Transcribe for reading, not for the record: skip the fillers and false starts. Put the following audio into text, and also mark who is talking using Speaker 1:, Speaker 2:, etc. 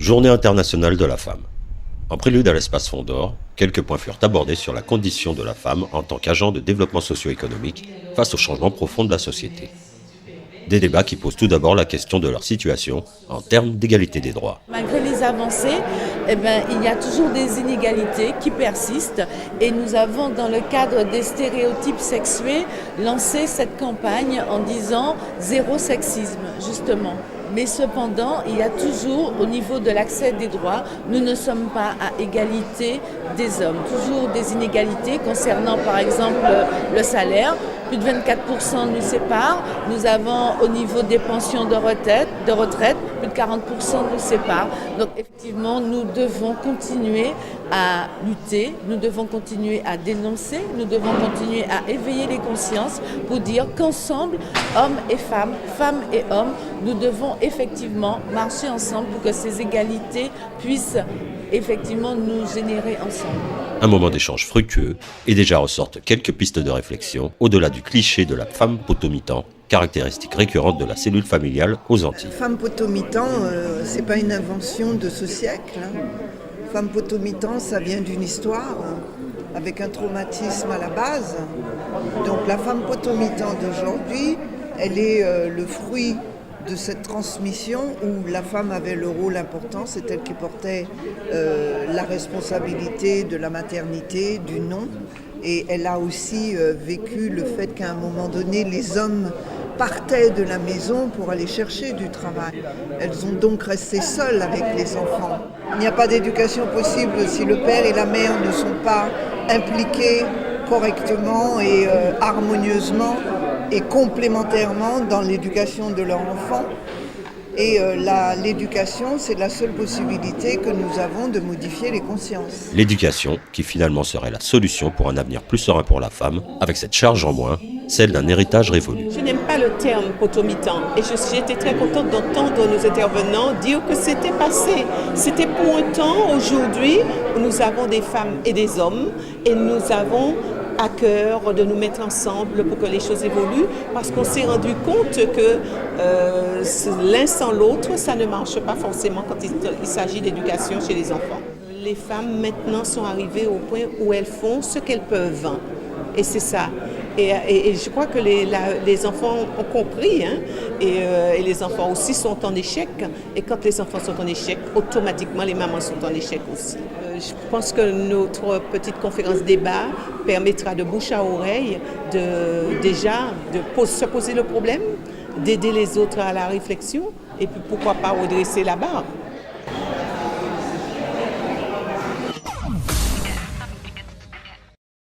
Speaker 1: Journée internationale de la femme. En prélude à l'espace Fond d'Or, quelques points furent abordés sur la condition de la femme en tant qu'agent de développement socio-économique face aux changements profonds de la société. Des débats qui posent tout d'abord la question de leur situation en termes d'égalité des droits.
Speaker 2: Malgré les avancées, il y a toujours des inégalités qui persistent et nous avons, dans le cadre des stéréotypes sexués, lancé cette campagne en disant « zéro sexisme », justement. Mais cependant, il y a toujours, au niveau de l'accès des droits, nous ne sommes pas à égalité des hommes. Toujours des inégalités concernant, par exemple, le salaire. Plus de 24% nous séparent. Nous avons, au niveau des pensions de retraite, plus de 40% nous séparent. Donc, effectivement, nous devons continuer à lutter, nous devons continuer à dénoncer, nous devons continuer à éveiller les consciences pour dire qu'ensemble, hommes et femmes, femmes et hommes, nous devons effectivement marcher ensemble pour que ces égalités puissent effectivement nous générer ensemble.
Speaker 1: Un moment d'échange fructueux et déjà ressortent quelques pistes de réflexion au-delà du cliché de la femme potomitan, caractéristique récurrente de la cellule familiale aux Antilles.
Speaker 3: Femme potomitan, c'est pas une invention de ce siècle. Femme potomitan, ça vient d'une histoire avec un traumatisme à la base. Donc la femme potomitan d'aujourd'hui, elle est le fruit de cette transmission où la femme avait le rôle important, c'est elle qui portait la responsabilité de la maternité, du nom. Et elle a aussi vécu le fait qu'à un moment donné, les hommes partaient de la maison pour aller chercher du travail. Elles ont donc resté seules avec les enfants. Il n'y a pas d'éducation possible si le père et la mère ne sont pas impliqués correctement et harmonieusement et complémentairement dans l'éducation de leur enfant. Et l'éducation, c'est la seule possibilité que nous avons de modifier les consciences.
Speaker 1: L'éducation, qui finalement serait la solution pour un avenir plus serein pour la femme, avec cette charge en moins, celle d'un héritage révolu.
Speaker 4: Je n'aime pas le terme potomitan et j'étais très contente d'entendre nos intervenants dire que c'était passé. C'était pour un temps, aujourd'hui, où nous avons des femmes et des hommes et nous avons à cœur de nous mettre ensemble pour que les choses évoluent, parce qu'on s'est rendu compte que l'un sans l'autre, ça ne marche pas forcément quand il s'agit d'éducation chez les enfants. Les femmes maintenant sont arrivées au point où elles font ce qu'elles peuvent, et c'est ça. Et je crois que les enfants ont compris, et les enfants aussi sont en échec. Et quand les enfants sont en échec, automatiquement les mamans sont en échec aussi. Je pense que notre petite conférence débat permettra de bouche à oreille de se poser le problème, d'aider les autres à la réflexion et puis pourquoi pas redresser la barre.